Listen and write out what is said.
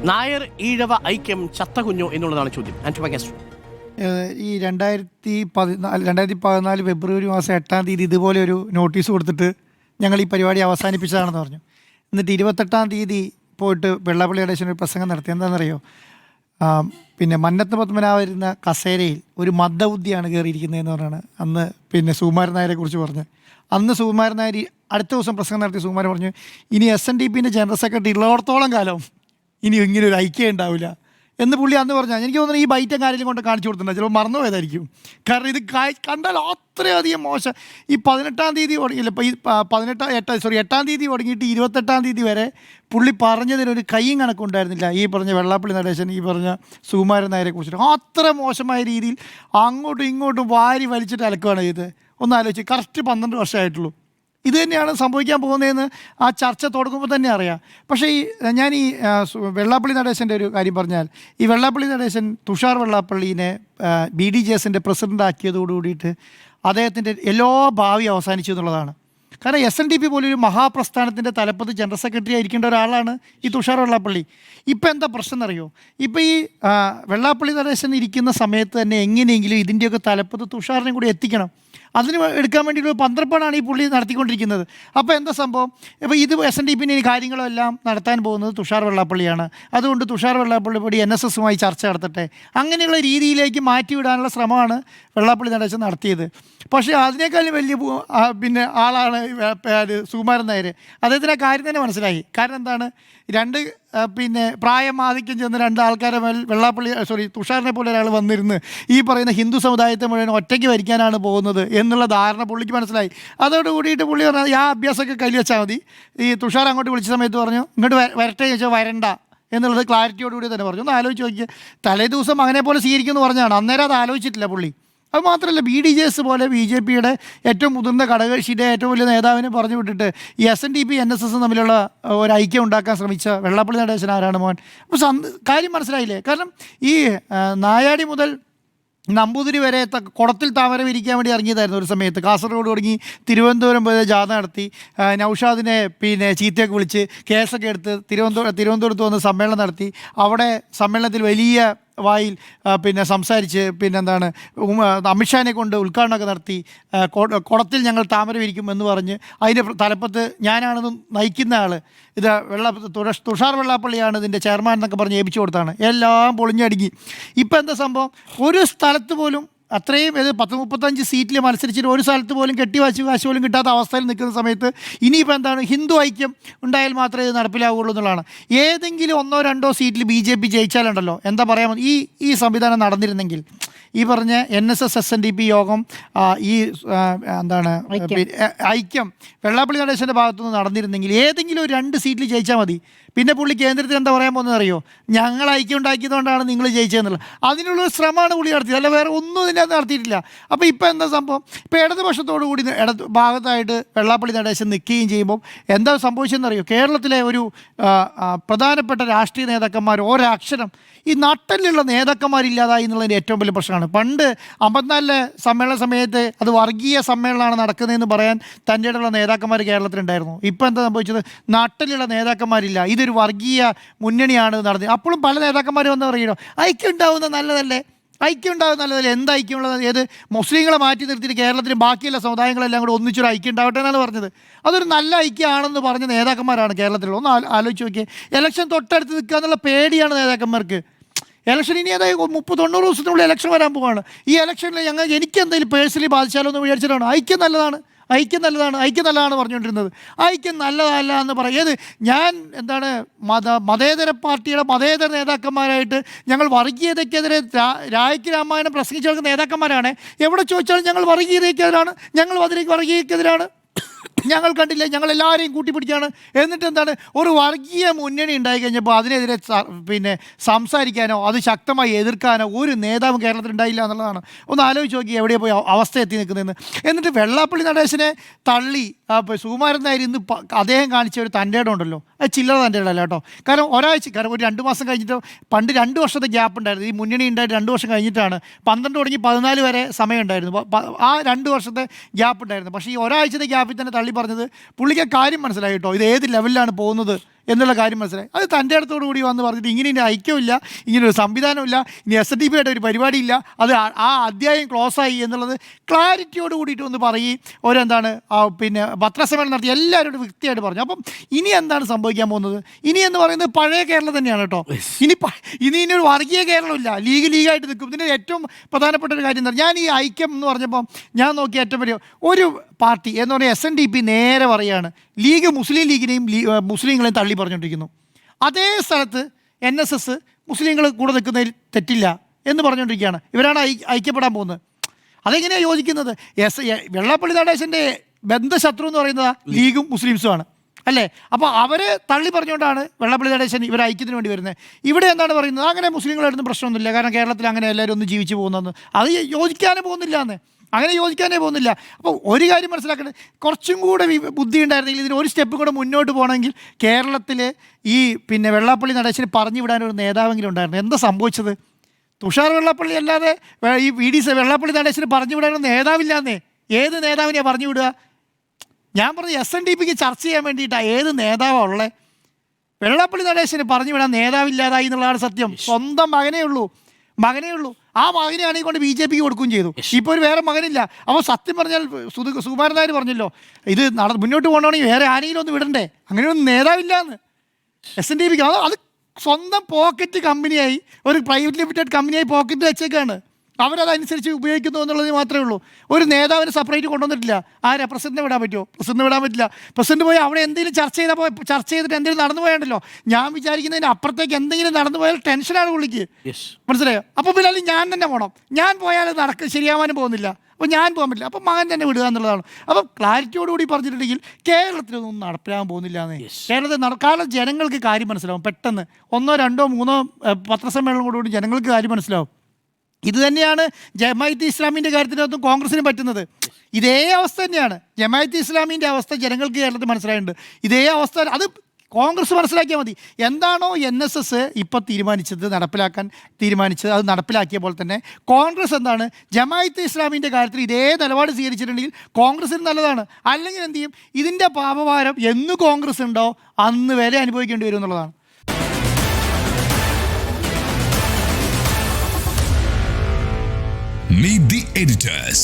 നായർ ഈഴവ ഐക്യം ചത്തകുഞ്ഞോ എന്നുള്ളതാണ് ചോദ്യം. ഈ 2014 ഫെബ്രുവരി മാസം 8-ാം തീയതി ഇതുപോലെ ഒരു നോട്ടീസ് കൊടുത്തിട്ട് ഞങ്ങൾ ഈ പരിപാടി അവസാനിപ്പിച്ചതാണെന്ന് പറഞ്ഞു. എന്നിട്ട് 28-ാം തീയതി പോയിട്ട് വെള്ളാപ്പള്ളി നടേശൻ ഒരു പ്രസംഗം നടത്തി. എന്താണെന്നറിയോ? പിന്നെ മന്നത്ത് പത്മനാഭൻ ഇരുന്ന കസേരയിൽ ഒരു മന്ദബുദ്ധിയാണ് കയറിയിരിക്കുന്നതെന്ന് പറഞ്ഞാണ് അന്ന് സുകുമാരൻ നായരെ കുറിച്ച് പറഞ്ഞ്. അന്ന് സുകുമാരൻ നായർ അടുത്ത ദിവസം പ്രസംഗം നടത്തി സുകുമാരൻ പറഞ്ഞു, ഇനി SNDPൻ്റെ ജനറൽ സെക്രട്ടറി ഉള്ളിടത്തോളം കാലം ഇനി ഇങ്ങനെ ഒരു ഐക്യം ഉണ്ടാവില്ല എന്ന് പുള്ളി അന്ന് പറഞ്ഞാൽ. എനിക്ക് തോന്നുന്നു ഈ ബൈറ്റും കാര്യങ്ങളും കൊണ്ട് കാണിച്ചു കൊടുത്തിട്ടുണ്ട്, ചിലപ്പോൾ മറന്നുപോയതായിരിക്കും. കാരണം ഇത് കണ്ടാൽ അത്രയധികം മോശം. ഈ 18-ാം തീയതി തുടങ്ങിയില്ല, ഇപ്പോൾ ഈ 8-ാം തീയതി തുടങ്ങിയിട്ട് 28-ാം തീയതി വരെ പുള്ളി പറഞ്ഞതിനൊരു കൈയും കണക്കുണ്ടായിരുന്നില്ല. ഈ പറഞ്ഞ വെള്ളാപ്പള്ളി നടേശൻ, ഈ പറഞ്ഞ സുകുമാരൻ നായരെ കുറിച്ചിട്ട് അത്ര മോശമായ രീതിയിൽ അങ്ങോട്ടും ഇങ്ങോട്ടും വാരി വലിച്ചിട്ട് അലക്കുകയാണ് ചെയ്തത്. ഒന്ന് ആലോചിച്ച്, കറക്റ്റ് 12 വർഷമായിട്ടുള്ളൂ. ഇത് തന്നെയാണ് സംഭവിക്കാൻ പോകുന്നതെന്ന് ആ ചർച്ച തുടങ്ങുമ്പോൾ തന്നെ അറിയാം. പക്ഷേ ഞാൻ ഈ വെള്ളാപ്പള്ളി നടേശൻ്റെ ഒരു കാര്യം പറഞ്ഞാൽ, ഈ വെള്ളാപ്പള്ളി നടേശൻ തുഷാർ വെള്ളാപ്പള്ളീനെ BDJSൻ്റെ പ്രസിഡൻ്റ് ആക്കിയതോടുകൂടിയിട്ട് അദ്ദേഹത്തിൻ്റെ എല്ലാ ഭാവി അവസാനിച്ചു എന്നുള്ളതാണ്. കാരണം SNDP പോലൊരു മഹാപ്രസ്ഥാനത്തിൻ്റെ തലപ്പത്ത് ജനറൽ സെക്രട്ടറി ആയിരിക്കേണ്ട ഒരാളാണ് ഈ തുഷാർ വെള്ളാപ്പള്ളി. ഇപ്പം എന്താ പ്രശ്നം എന്നറിയോ? ഇപ്പം ഈ വെള്ളാപ്പള്ളി നടേശൻ ഇരിക്കുന്ന സമയത്ത് തന്നെ എങ്ങനെയെങ്കിലും ഇതിൻ്റെയൊക്കെ തലപ്പത്ത് തുഷാറിനെ കൂടി എത്തിക്കണം. അതിന് എടുക്കാൻ വേണ്ടിയിട്ടുള്ള പന്ത്രപ്പാടാണ് ഈ പുള്ളി നടത്തിക്കൊണ്ടിരിക്കുന്നത്. അപ്പോൾ എന്താ സംഭവം? ഇപ്പോൾ ഇത് SNDPൻ്റെ ഈ കാര്യങ്ങളെല്ലാം നടത്താൻ പോകുന്നത് തുഷാർ വെള്ളാപ്പള്ളിയാണ്. അതുകൊണ്ട് തുഷാർ വെള്ളാപ്പള്ളി കൂടി NSSുമായി ചർച്ച നടത്തട്ടെ, അങ്ങനെയുള്ള രീതിയിലേക്ക് മാറ്റിവിടാനുള്ള ശ്രമമാണ് വെള്ളാപ്പള്ളി നടേശൻ നടത്തിയത്. പക്ഷേ അതിനേക്കാളും വലിയ ആളാണ് സുകുമാരൻ നായർ. അദ്ദേഹത്തിന് ആ കാര്യം തന്നെ മനസ്സിലായി. കാരണം എന്താണ്? പ്രായം ആധിക്യം ചെന്ന് 2 ആൾക്കാരെ മേൽ തുഷാറിനെ പോലെ ഒരാൾ വന്നിരുന്ന് ഈ പറയുന്ന ഹിന്ദു സമുദായത്തെ മുഴുവൻ ഒറ്റയ്ക്ക് ഭരിക്കാനാണ് പോകുന്നത് എന്നുള്ള ധാരണ പുള്ളിക്ക് മനസ്സിലായി. അതോട് കൂടിയിട്ട് പുള്ളി പറഞ്ഞാൽ ആ അഭ്യാസമൊക്കെ കയ്യിൽ വെച്ചാൽ മതി. ഈ തുഷാർ അങ്ങോട്ട് വിളിച്ച സമയത്ത് പറഞ്ഞു, ഇങ്ങോട്ട് വരട്ടെ ചോദിച്ചാൽ വരണ്ട എന്നുള്ളത് ക്ലാരിറ്റിയോടുകൂടി തന്നെ പറഞ്ഞു. ഒന്ന് ആലോചിച്ച് നോക്കിയാൽ, തലേ ദിവസം അങ്ങനെ പോലെ സ്വീകരിക്കുമെന്ന് പറഞ്ഞാണ്, അന്നേരം അത് ആലോചിച്ചിട്ടില്ല പുള്ളി. അത് മാത്രമല്ല, BDJS പോലെ BJPയുടെ ഏറ്റവും മുതിർന്ന ഘടകകക്ഷിയുടെ ഏറ്റവും വലിയ നേതാവിനെ പറഞ്ഞു വിട്ടിട്ട് ഈ SNDP NSS തമ്മിലുള്ള ഒരു ഐക്യം ഉണ്ടാക്കാൻ ശ്രമിച്ച വെള്ളാപ്പള്ളി നടേശൻ ആരാണ് മോൻ? അപ്പോൾ കാര്യം മനസ്സിലായില്ലേ? കാരണം ഈ നായാടി മുതൽ നമ്പൂതിരി വരെ കുടത്തിൽ താമര വിരിക്കാൻ വേണ്ടി ഇറങ്ങിയതായിരുന്നു ഒരു സമയത്ത്. കാസർഗോഡ് തുടങ്ങി തിരുവനന്തപുരം പോയി ജാഥ നടത്തി, നൗഷാദിനെ ചീത്തയൊക്കെ വിളിച്ച് കേസൊക്കെ എടുത്ത് തിരുവനന്തപുരത്ത് വന്ന് സമ്മേളനം നടത്തി. അവിടെ സമ്മേളനത്തിൽ വലിയ വായിൽ സംസാരിച്ച് അമിത്ഷാനെ കൊണ്ട് ഉദ്ഘാടനമൊക്കെ നടത്തി. കുടത്തിൽ ഞങ്ങൾ താമര വിരിക്കും എന്ന് പറഞ്ഞ് അതിൻ്റെ തലപ്പത്ത് ഞാനാണെന്ന് നയിക്കുന്ന ആൾ ഇത് തുഷാർ വെള്ളാപ്പള്ളിയാണ് ഇതിൻ്റെ ചെയർമാൻ എന്നൊക്കെ പറഞ്ഞ് ഏൽപ്പിച്ചു കൊടുത്താണ്. എല്ലാം പൊളിഞ്ഞടുങ്ങി. ഇപ്പം എന്താ സംഭവം? ഒരു സ്ഥലത്ത് പോലും അത്രയും 35 സീറ്റിൽ മത്സരിച്ചിട്ട് ഒരു സ്ഥലത്ത് പോലും കാശ് പോലും കിട്ടാത്ത അവസ്ഥയിൽ നിൽക്കുന്ന സമയത്ത് ഇനിയിപ്പോൾ എന്താണ്? ഹിന്ദു ഐക്യം ഉണ്ടായാൽ മാത്രമേ ഇത് നടപ്പിലാവുകയുള്ളൂ എന്നുള്ളതാണ്. ഏതെങ്കിലും 1-2 സീറ്റിൽ BJP ജയിച്ചാലുണ്ടല്ലോ, എന്താ പറയാൻ, ഈ സംവിധാനം നടന്നിരുന്നെങ്കിൽ, ഈ പറഞ്ഞ NSS SNDP യോഗം ഐക്യം വെള്ളാപ്പള്ളി നടേശൻ്റെ ഭാഗത്തുനിന്ന് നടന്നിരുന്നെങ്കിൽ ഏതെങ്കിലും ഒരു 2 സീറ്റിൽ ജയിച്ചാൽ മതി. പിന്നെ പുള്ളി കേന്ദ്രത്തിൽ എന്താ പറയാൻ പോകുന്നത് അറിയോ? ഞങ്ങൾ ഐക്യം ഉണ്ടാക്കിയതുകൊണ്ടാണ് നിങ്ങൾ ജയിച്ചതെന്നുള്ളത്. അതിനുള്ളൊരു ശ്രമമാണ് പുള്ളി നടത്തിയത്, അല്ല വേറെ ഒന്നും ഇതിനകത്ത് നടത്തിയിട്ടില്ല. അപ്പോൾ ഇപ്പോൾ എന്താ സംഭവം? ഇപ്പോൾ ഇടതുപക്ഷത്തോടു കൂടി ഭാഗത്തായിട്ട് വെള്ളാപ്പള്ളി നടേശൻ നിൽക്കുകയും ചെയ്യുമ്പോൾ എന്താ സംഭവിച്ചതെന്നറിയോ? കേരളത്തിലെ ഒരു പ്രധാനപ്പെട്ട രാഷ്ട്രീയ നേതാക്കന്മാർ ഒരക്ഷരം ഈ നട്ടലിലുള്ള നേതാക്കന്മാരില്ലാതായി എന്നുള്ളതിൻ്റെ ഏറ്റവും വലിയ പ്രശ്നമാണ്. പണ്ട് 54 സമ്മേളന സമയത്ത് അത് വർഗീയ സമ്മേളനമാണ് നടക്കുന്നതെന്ന് പറയാൻ തൻ്റെ ഇടയിലുള്ള നേതാക്കന്മാർ കേരളത്തിലുണ്ടായിരുന്നു. ഇപ്പോൾ എന്താ സംഭവിച്ചത്? നട്ടലുള്ള നേതാക്കന്മാരില്ല, ഇതൊരു വർഗീയ മുന്നണിയാണ് നടന്നത്. അപ്പോഴും പല നേതാക്കന്മാർ വന്ന് പറയണോ ഐക്യം ഉണ്ടാവുന്നത് നല്ലതല്ലേ, ഐക്യം ഉണ്ടാകുന്ന നല്ലതല്ലേ, എന്താ ഐക്യമുള്ളത്? ഏത് മുസ്ലിങ്ങളെ മാറ്റി നിർത്തിയിട്ട് കേരളത്തിൽ ബാക്കിയുള്ള സമുദായങ്ങളെല്ലാം കൂടെ ഒന്നിച്ചൊരു ഐക്യം ഉണ്ടാവട്ടെ എന്നാണ് പറഞ്ഞത്. അതൊരു നല്ല ഐക്യമാണെന്ന് പറഞ്ഞ നേതാക്കന്മാരാണ് കേരളത്തിലുള്ള. ഒന്ന് ആലോചിച്ച് നോക്കിയേ, ഇലക്ഷൻ തൊട്ടടുത്ത് നിൽക്കുക എന്നുള്ള പേടിയാണ് നേതാക്കന്മാർക്ക്. ഇലക്ഷൻ ഇനി അതായത് 30-90 ദിവസത്തിനുള്ളിൽ ഇലക്ഷൻ വരാൻ പോവുകയാണ്. ഈ ഇലക്ഷനിൽ എനിക്ക് എന്തെങ്കിലും പേഴ്സണലി ബാധിച്ചാലോ എന്ന് വിചാരിച്ചിട്ടാണ്. ഐക്യം നല്ലതാണ് പറഞ്ഞുകൊണ്ടിരുന്നത്. ഐക്യം നല്ലതല്ല എന്ന് പറയുന്നത് ഞാൻ മതേതര പാർട്ടിയുടെ മതേതര നേതാക്കന്മാരായിട്ട് ഞങ്ങൾ വർഗീയതയ്ക്കെതിരെ രായ്ക്ക് രാമായണം പ്രസംഗിച്ചു കൊടുക്കുന്ന നേതാക്കന്മാരാണ്. എവിടെ ചോദിച്ചാലും ഞങ്ങൾ വർഗീയതയ്ക്കെതിരാണ്, ഞങ്ങൾ വർഗീയതയ്ക്കെതിരാണ്, ഞങ്ങൾ കണ്ടില്ലേ, ഞങ്ങളെല്ലാവരെയും കൂട്ടിപ്പിടിച്ചാണ്. എന്നിട്ട് എന്താണ്? ഒരു വർഗീയ മുന്നണി ഉണ്ടായി കഴിഞ്ഞപ്പോൾ അതിനെതിരെ സംസാരിക്കാനോ അത് ശക്തമായി എതിർക്കാനോ ഒരു നേതാവും കേരളത്തിൽ ഉണ്ടായില്ല എന്നുള്ളതാണ്. ഒന്ന് ആലോചിച്ച് നോക്കി എവിടെയാണ് പോയി അവസ്ഥ എത്തി നിൽക്കുന്നതെന്ന്. എന്നിട്ട് വെള്ളാപ്പള്ളി നടേശനെ തള്ളി സുകുമാരൻ നായർ ഇന്ന് അദ്ദേഹം കാണിച്ച ഒരു തൻ്റെ ഇടം ഉണ്ടല്ലോ, അത് ചില്ലറ തൻ്റെ ഇടമല്ല കേട്ടോ. കാരണം കാരണം ഒരു 2 മാസം കഴിഞ്ഞിട്ട്, പണ്ട് 2 വർഷത്തെ ഗ്യാപ്പ് ഉണ്ടായിരുന്നു ഈ മുന്നണി ഉണ്ടായിട്ട്. 2 വർഷം കഴിഞ്ഞിട്ടാണ് 12 തുടങ്ങി 14 വരെ സമയം ഉണ്ടായിരുന്നു. ആ 2 വർഷത്തെ ഗ്യാപ്പ് ഉണ്ടായിരുന്നു. പക്ഷേ ഈ ഒരാഴ്ചത്തെ ഗ്യാപ്പിൽ തന്നെ തള്ളി പറഞ്ഞത് പുള്ളിക്ക് കാര്യം മനസ്സിലായി കേട്ടോ, ഇത് ഏത് ലെവലിലാണ് പോകുന്നത് എന്നുള്ള കാര്യം മനസ്സിലായി. അത് തൻ്റെ അടുത്തോടു കൂടി വന്ന് പറഞ്ഞിട്ട് ഇങ്ങനെ ഐക്യമില്ല, ഇങ്ങനെ ഒരു സംവിധാനമില്ല, ഇനി SNDP ആയിട്ട് ഒരു പരിപാടിയില്ല, അത് ആ അധ്യായം ക്ലോസ് ആയി എന്നുള്ളത് ക്ലാരിറ്റിയോട് കൂടിയിട്ട് ഒന്ന് പറയുകയും ഓരെന്താണ് പിന്നെ പത്രസമ്മേളനം നടത്തി എല്ലാവരോടും വൃത്തിയായിട്ട് പറഞ്ഞു. അപ്പം ഇനി എന്താണ് സംഭവിക്കാൻ പോകുന്നത്? ഇനി എന്ന് പറയുന്നത് പഴയ കേരളം തന്നെയാണ് കേട്ടോ. ഇനി ഒരു വർഗീയ കേരളമില്ല, ലീഗായിട്ട് നിൽക്കും. ഇതിൻ്റെ ഏറ്റവും പ്രധാനപ്പെട്ട ഒരു കാര്യം എന്താ, ഞാൻ ഈ ഐക്യം എന്ന് പറഞ്ഞപ്പോൾ ഞാൻ നോക്കിയ ഏറ്റവും വലിയ ഒരു പാർട്ടി എന്ന് പറഞ്ഞാൽ SNDP നേരെ പറയുകയാണ് ലീഗ് മുസ്ലിം ലീഗിനെയും മുസ്ലിങ്ങളെയും തള്ളി പറഞ്ഞുകൊണ്ടിരിക്കുന്നു. അതേ സ്ഥലത്ത് NSS മുസ്ലിങ്ങൾ കൂടെ നിൽക്കുന്നതിൽ തെറ്റില്ല എന്ന് പറഞ്ഞുകൊണ്ടിരിക്കുകയാണ്. ഇവരാണ് ഐക്യപ്പെടാൻ പോകുന്നത്. അതെങ്ങനെയാണ് യോജിക്കുന്നത്? വെള്ളാപ്പള്ളി നടേശൻ്റെ ബന്ധശത്രു എന്ന് പറയുന്നത് ലീഗും മുസ്ലിംസുമാണ് അല്ലേ? അപ്പോൾ അവരെ തള്ളി പറഞ്ഞുകൊണ്ടാണ് വെള്ളാപ്പള്ളി നടേശൻ ഇവർ ഐക്യത്തിന് വേണ്ടി വരുന്നത്. ഇവിടെ എന്താണ് പറയുന്നത്? അങ്ങനെ മുസ്ലിങ്ങളായിട്ടൊന്നും പ്രശ്നമൊന്നുമില്ല, കാരണം കേരളത്തിൽ അങ്ങനെ എല്ലാവരും ഒന്ന് ജീവിച്ചു പോകുന്നതെന്ന്. അത് യോജിക്കാനേ പോകുന്നില്ല എന്ന്, അങ്ങനെ യോജിക്കാനേ പോകുന്നില്ല. അപ്പോൾ ഒരു കാര്യം മനസ്സിലാക്കേണ്ടത്, കുറച്ചും കൂടെ ബുദ്ധി ഉണ്ടായിരുന്നെങ്കിൽ, ഇതിന് ഒരു സ്റ്റെപ്പ് കൂടെ മുന്നോട്ട് പോകണമെങ്കിൽ കേരളത്തിൽ ഈ പിന്നെ വെള്ളാപ്പള്ളി നടേശന് പറഞ്ഞു വിടാനൊരു നേതാവെങ്കിലും ഉണ്ടായിരുന്നു. എന്താ സംഭവിച്ചത്? തുഷാർ വെള്ളാപ്പള്ളി അല്ലാതെ ഈ വെള്ളാപ്പള്ളി നടേശന് പറഞ്ഞു വിടാനൊരു നേതാവില്ലാന്നേ. ഏത് നേതാവിനെയാണ് പറഞ്ഞു വിടുക? ഞാൻ പറഞ്ഞു SNDPക്ക് ചർച്ച ചെയ്യാൻ വേണ്ടിയിട്ടാണ്. ഏത് നേതാവാണ് ഉള്ളത്? വെള്ളാപ്പള്ളി നടേശന് പറഞ്ഞു വിടാൻ നേതാവില്ലാതായി എന്നുള്ളതാണ് സത്യം. സ്വന്തം മകനേ ഉള്ളൂ. ആ മകനെയാണെങ്കിൽ കൊണ്ട് BJPക്ക് കൊടുക്കുകയും ചെയ്തു. ഇപ്പോൾ ഒരു വേറെ മകനില്ല. അപ്പോൾ സത്യം പറഞ്ഞാൽ സുകുമാരൻ നായർ പറഞ്ഞല്ലോ, ഇത് മുന്നോട്ട് പോകണമെങ്കിൽ വേറെ ആരെങ്കിലും ഒന്ന് വിടണ്ടേ? അങ്ങനെയൊന്നും നേതാവില്ല എന്ന് SNDPക്ക്. അത് സ്വന്തം പോക്കറ്റ് കമ്പനിയായി, ഒരു പ്രൈവറ്റ് ലിമിറ്റഡ് കമ്പനിയായി പോക്കറ്റ് വെച്ചേക്കാണ്. അവരതനുസരിച്ച് ഉപയോഗിക്കുന്നു എന്നുള്ളത് മാത്രമേ ഉള്ളൂ. ഒരു നേതാവിന് സെപ്പറേറ്റ് കൊണ്ടുവന്നിട്ടില്ല. ആരാ? പ്രസിഡന്റിനെ വിടാൻ പറ്റുമോ? പ്രസിഡന്റിനെ വിടാൻ പറ്റില്ല. പ്രസിഡന്റ് പോയി അവിടെ എന്തെങ്കിലും ചർച്ച ചെയ്തിട്ട് എന്തെങ്കിലും നടന്നു പോയാണ്ടല്ലോ, ഞാൻ വിചാരിക്കുന്നതിന് അപ്പുറത്തേക്ക് എന്തെങ്കിലും നടന്നു പോയാൽ ടെൻഷനാണ് പുള്ളിക്ക്. മനസ്സിലായോ? അപ്പോൾ പിന്നെ അല്ലെങ്കിൽ ഞാൻ തന്നെ പോകണം. ഞാൻ പോയാൽ ശരിയാവാനും പോകുന്നില്ല. അപ്പോൾ ഞാൻ പോകാൻ പറ്റില്ല. അപ്പോൾ മകൻ തന്നെ വിടുക എന്നുള്ളതാണ്. അപ്പം ക്ലാരിറ്റിയോടുകൂടി പറഞ്ഞിട്ടുണ്ടെങ്കിൽ കേരളത്തിലൊന്നും നടപ്പിലാകാൻ പോകുന്നില്ല എന്ന്. കേരളത്തിൽ നടക്കാതെ ജനങ്ങൾക്ക് കാര്യം മനസ്സിലാവും. പെട്ടെന്ന് 1, 2, 3 പത്രസമ്മേളനങ്ങളോടുകൂടി ജനങ്ങൾക്ക് കാര്യം മനസ്സിലാവും. ഇത് തന്നെയാണ് ജമാഅത്തെ ഇസ്ലാമിൻ്റെ കാര്യത്തിനകത്തും കോൺഗ്രസിനും പറ്റുന്നത്. ഇതേ അവസ്ഥ തന്നെയാണ് ജമാഅത്തെ ഇസ്ലാമിൻ്റെ അവസ്ഥ. ജനങ്ങൾക്ക് കേരളത്തിൽ മനസ്സിലായിട്ടുണ്ട്. ഇതേ അവസ്ഥ അത് കോൺഗ്രസ് മനസ്സിലാക്കിയാൽ മതി. എന്താണോ NSS ഇപ്പോൾ നടപ്പിലാക്കാൻ തീരുമാനിച്ചത്, അത് നടപ്പിലാക്കിയ പോലെ തന്നെ കോൺഗ്രസ് എന്താണ് ജമാഅത്തെ ഇസ്ലാമിൻ്റെ കാര്യത്തിൽ ഇതേ നിലപാട് സ്വീകരിച്ചിട്ടുണ്ടെങ്കിൽ കോൺഗ്രസിന് നല്ലതാണ്. അല്ലെങ്കിൽ എന്ത് ചെയ്യും? ഇതിൻ്റെ പാപഭാരം എന്ന് കോൺഗ്രസ് ഉണ്ടോ അന്ന് വരെ അനുഭവിക്കേണ്ടി വരും എന്നുള്ളതാണ്. Meet the editors.